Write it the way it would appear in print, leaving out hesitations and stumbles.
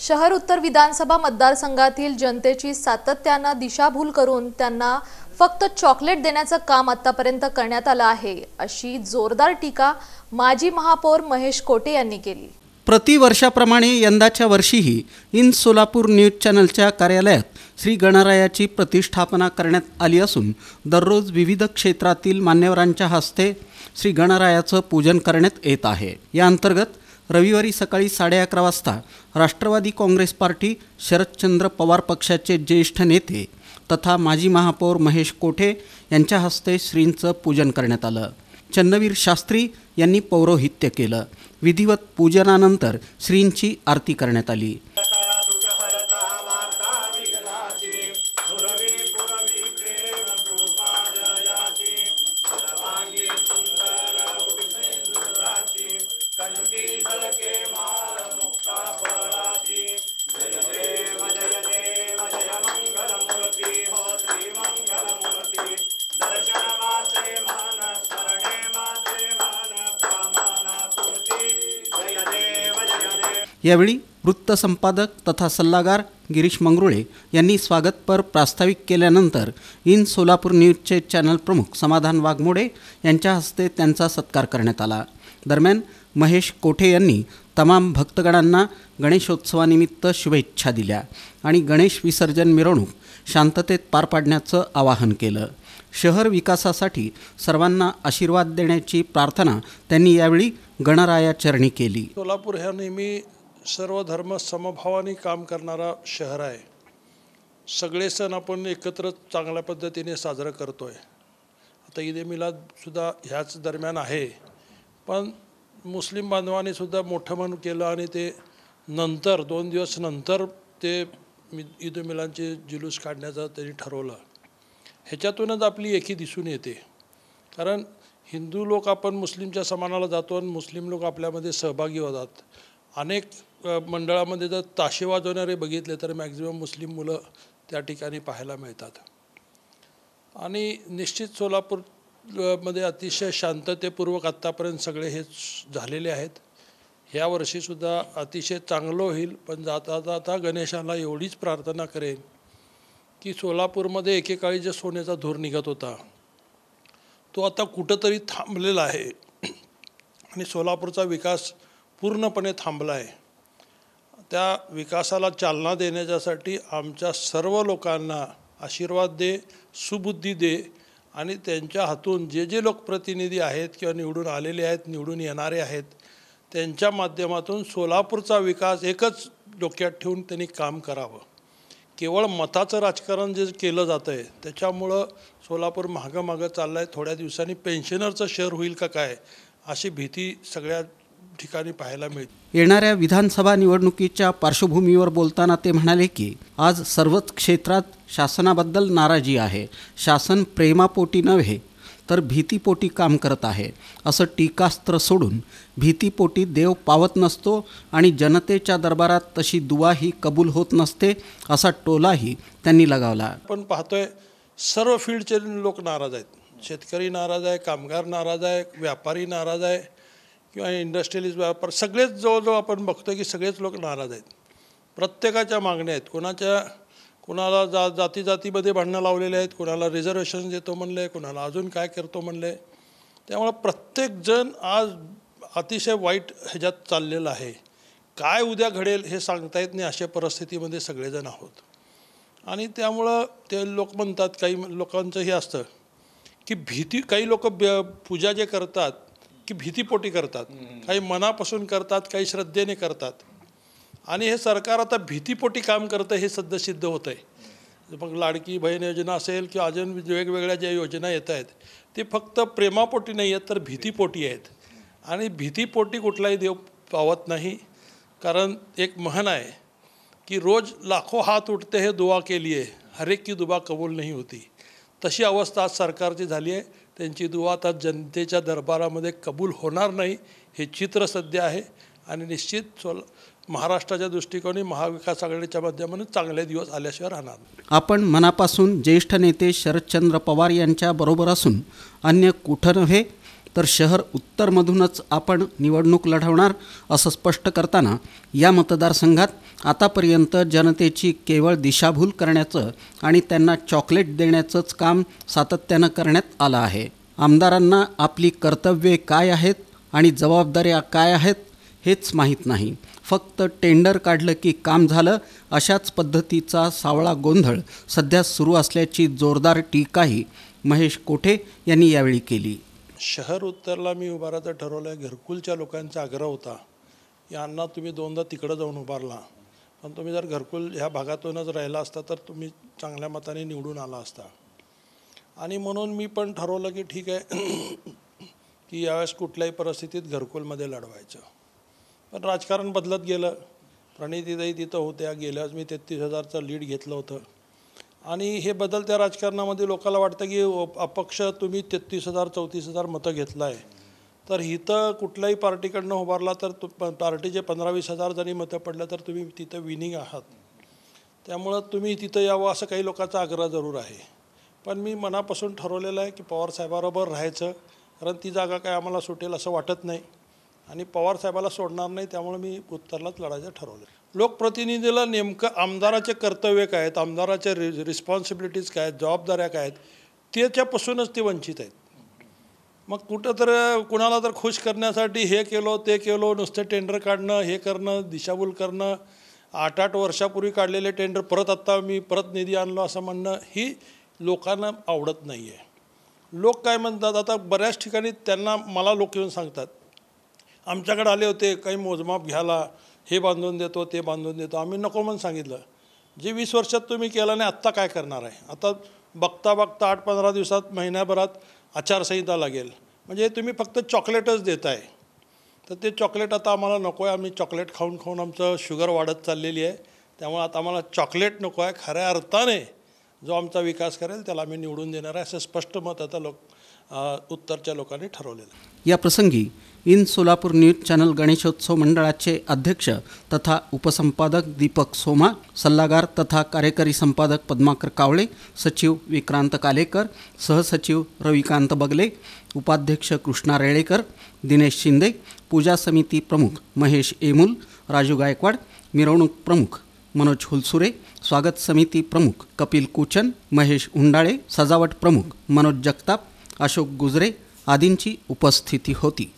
शहर उत्तर विधानसभा मतदारसंघातील जनतेची सातत्यानं दिशाभूल करून त्यांना फक्त चॉकलेट देण्याचं काम आतापर्यंत करण्यात आलं आहे, अशी जोरदार टीका माजी महापौर महेश कोटे यांनी केली। प्रतिवर्षाप्रमाणे यंदाच्या वर्षीही इन सोलापूर न्यूज चॅनलच्या कार्यालयात श्री गणरायाची प्रतिष्ठापना करण्यात आली असून दररोज विविध क्षेत्रातील मान्यवरांच्या हस्ते श्री गणरायाचं पूजन करण्यात येत आहे। या अंतर्गत रविवारी सकाळी 11:30 वाजता राष्ट्रवादी काँग्रेस पार्टी शरदचंद्र पवार पक्षाचे ज्येष्ठ नेते तथा माजी महापौर महेश कोटे यांच्या हस्ते श्रींचं पूजन करण्यात आलं। चन्नवीर शास्त्री यांनी पौरोहित्य केलं। विधिवत पूजनानंतर श्रींची आरती करण्यात आली। यावेळी वृत्त संपादक तथा सल्लागार गिरीश मंगरुळे यांनी स्वागतपर प्रास्ताविक केल्यानंतर इन सोलापूर न्यूजचे चॅनल प्रमुख समाधान वाघमोडे यांच्या हस्ते त्यांचा सत्कार करण्यात आला। दरम्यान महेश कोठे यांनी तमाम भक्तगणांना गणेशोत्सवानिमित्त शुभेच्छा दिल्या आणि गणेश विसर्जन मिरवणूक शांततेत पार पाडण्याचं आवाहन केलं। शहर विकासासाठी सर्वांना आशीर्वाद देण्याची प्रार्थना त्यांनी यावेळी गणरायाचरणी केली। सोलापूर हे नेहमी सर्व धर्म समभावाने काम करणारा शहर आहे। सगळे सण आपण एकत्र चांगल्या पद्धतीने साजरा करतोय। आता ईद ए मिलाद सुद्धा ह्याच दरम्यान आहे, पण मुस्लिम बांधवांनी सुद्धा मोठं मन केलं आणि ते नंतर 2 दिवस नंतर ते ईद ए मिलादचे जुलूस काढण्याचं त्यांनी ठरवलं। ह्याच्यातूनच आपली एकी दिसून येते, कारण हिंदू लोक आपण मुस्लिमच्या समानाला जातो आणि मुस्लिम लोक आपल्यामध्ये सहभागी होतात। अनेक मंडळामध्ये जर ताशे वाजवणारे बघितले तर मॅक्झिमम मुस्लिम मुलं त्या ठिकाणी पाहायला मिळतात। आणि निश्चित सोलापूरमध्ये अतिशय शांततेपूर्वक आत्तापर्यंत सगळे हे झालेले आहेत। ह्या वर्षीसुद्धा अतिशय चांगलं होईल, पण जाता जाता गणेशाला एवढीच प्रार्थना करेन की सोलापूरमध्ये एकेकाळी जे सोन्याचा धूर निघत होता तो आता कुठंतरी थांबलेला आहे आणि सोलापूरचा विकास पूर्णपणे थांबला आहे। त्या विकासाला चालना देण्यासाठी आमच्या सर्व लोकांना आशीर्वाद दे, सुबुद्धी दे आणि त्यांच्या हातून जे जे लोकप्रतिनिधी आहेत किंवा निवडून आलेले आहेत, निवडून येणारे आहेत, त्यांच्या माध्यमातून सोलापूरचा विकास एकच डोक्यात ठेवून त्यांनी काम करावं। केवळ मताचं राजकारण जे केलं जातं आहे त्याच्यामुळं सोलापूर मागं चाललं आहे। थोड्या दिवसांनी पेन्शनरचं शहर होईल का काय अशी भीती सगळ्या ठिकाणी पाहायला मिळते। येणाऱ्या विधानसभा निवडणुकीच्या पार्श्वभूमीवर बोलताना ते म्हणाले की आज सर्वच क्षेत्रात शासनाबद्दल नाराजी आहे। शासन प्रेमापोटी नव्हे तर भीतीपोटी काम करत आहे, असं टीकास्त्र सोडून भीतीपोटी देव पावत नसतो आणि जनतेच्या दरबारात तशी दुआ ही कबूल होत नसते, असा टोलाही त्यांनी लगावला। आपण पाहतोय सर्व फील्डचे लोक नाराज आहेत। शेतकरी नाराज आहे, कामगार नाराज आहे, व्यापारी नाराज आहे किंवा इंडस्ट्रियलिस्ट व्यापार सगळेच जवळजवळ आपण बघतोय की सगळेच लोक नाराज आहेत। प्रत्येकाच्या मागण्या आहेत। कोणाला जातीमध्ये भांडणं लावलेले आहेत, कोणाला रिझर्वेशन देतो म्हणले, कोणाला अजून काय करतो म्हणले। त्यामुळे प्रत्येकजण आज अतिशय वाईट ह्याच्यात चाललेलं आहे। काय उद्या घडेल हे सांगता येत नाही, अशा परिस्थितीमध्ये सगळेजण आहोत। आणि त्यामुळं ते लोक म्हणतात, काही लोकांचं हे असतं की काही लोक पूजा जे करतात की भीतीपोटी करतात, काही मनापासून करतात, काही श्रद्धेने करतात। आणि हे सरकार आता भीतीपोटी काम करतं हे सिद्ध होतं आहे। मग लाडकी बहीण योजना असेल किंवा अजून वेगवेगळ्या ज्या योजना येत आहेत ते फक्त प्रेमापोटी नाही आहेत तर भीतीपोटी आहेत। आणि भीतीपोटी कुठलाही देव पावत नाही, कारण एक म्हण आहे की रोज लाखों हात उठते हे दुआ के लिए, हर एक की दुआ कबूल नहीं होती। तशी अवस्था आज सरकारची झाली आहे। त्यांची दुआ आता जनतेच्या दरबारामध्ये कबूल होणार नाही हे चित्र सध्या आहे। आणि निश्चित महाराष्ट्राच्या दृष्टिकोनी महाविकास आघाडीच्या माध्यमातून चांगले दिवस आल्याशिवाय राहणार। आपण मनापासून ज्येष्ठ नेते शरदचंद्र पवार यांच्या बरोबर असून अन्य कुठं नव्हे तर शहर उत्तरमधूनच आपण निवडणूक लढवणार असं स्पष्ट करताना या मतदारसंघात आतापर्यंत जनतेची केवळ दिशाभूल करण्याचं आणि त्यांना चॉकलेट देण्याचंच काम सातत्यानं करण्यात आलं आहे. आमदारांना आपली कर्तव्ये काय आहेत आणि जबाबदाऱ्या काय आहेत हेच माहीत नाही. फक्त टेंडर काढलं की काम झालं अशाच पद्धतीचा सावळा गोंधळ सध्या सुरू असल्याची जोरदार टीकाही महेश कोठे यांनी यावेळी केली. शहर उत्तरला मी उभारायचं ठरवलं आहे. घरकुलच्या लोकांचा आग्रह होता, यांना तुम्ही दोनदा तिकडं जाऊन उभारला, पण तुम्ही जर घरकुल ह्या भागातूनच राहिला असता तर तुम्ही चांगल्या मताने निवडून आला असता. आणि म्हणून मी पण ठरवलं की ठीक आहे की यावेळेस कुठल्याही परिस्थितीत घरकुलमध्ये लढवायचं. पण राजकारण बदलत गेलं. प्रणितीताई तिथं होत्या. गेल्यावेळेस मी 33,000चं लीड घेतलं होतं. आणि हे बदलत्या राजकारणामध्ये लोकांना वाटतं की अपक्ष तुम्ही 33,000 34,000 मतं घेतलं आहे, तर इथं कुठल्याही पार्टीकडनं उभारला तर पार्टीचे 15-20,000 जरी मतं पडलं तर तुम्ही तिथं विनिंग आहात. त्यामुळं तुम्ही तिथं यावं असं काही लोकांचा आग्रह जरूर आहे. पण मी मनापासून ठरवलेलं आहे की पवारसाहेबाबरोबर राहायचं, कारण ती जागा काय आम्हाला सुटेल असं वाटत नाही आणि पवारसाहेबाला सोडणार नाही. त्यामुळे मी उत्तरलाच लढायचं ठरवलं. लोकप्रतिनिधीला नेमकं आमदाराचे कर्तव्य काय आहेत, आमदाराच्या रिस्पॉन्सिबिलिटीज काय आहेत, जबाबदाऱ्या काय आहेत, त्याच्यापासूनच ते वंचित आहेत. मग कुठं तर कुणाला तर खुश करण्यासाठी हे केलो ते केलो, नुसतं टेंडर काढणं, हे करणं, दिशाभूल करणं, 8-8 वर्षापूर्वी काढलेले टेंडर आत्ता मी निधी आणलो असं म्हणणं ही लोकांना आवडत नाही आहे. लोक काय म्हणतात, आता बऱ्याच ठिकाणी त्यांना मला लोक येऊन सांगतात, आमच्याकडे आले होते काही मोजमाप घ्यायला, हे बांधून देतो ते बांधून देतो. आम्ही नको म्हणून सांगितलं. जे 20 वर्षात तुम्ही केलं नाही आत्ता काय करणार आहे. आता बघता 8-15 दिवसात महिन्याभरात आचारसंहिता लागेल. म्हणजे तुम्ही फक्त चॉकलेटच देताय. तर ते चॉकलेट आता आम्हाला नको आहे. आम्ही चॉकलेट खाऊन खाऊन आमचं शुगर वाढत चाललेली आहे. त्यामुळे आता आम्हाला चॉकलेट नको आहे. खऱ्या अर्थाने जो आमचा विकास करेल त्याला आम्ही निवडून देणार आहे असं स्पष्ट मत आता उत्तरच्या लोकांनी ठरवलेलं आहे. या प्रसंगी in Solapur news channel Ganeshotsav मंडळाचे अध्यक्ष तथा उपसंपादक दीपक सोमा, सल्लागार तथा कार्यकारी संपादक पद्माकर कावळे, सचिव विक्रांत कालेकर, सहसचिव रविकांत बगले, उपाध्यक्ष कृष्णा रेळेकर, दिनेश शिंदे, पूजा समिती प्रमुख महेश एमुल, राजू गायकवाड, मिरवणूक प्रमुख मनोज हुलसुरे, स्वागत समिती प्रमुख कपिल कुचन, महेश उंडाळे, सजावट प्रमुख मनोज जगताप, अशोक गुजरे आदींची उपस्थिती होती.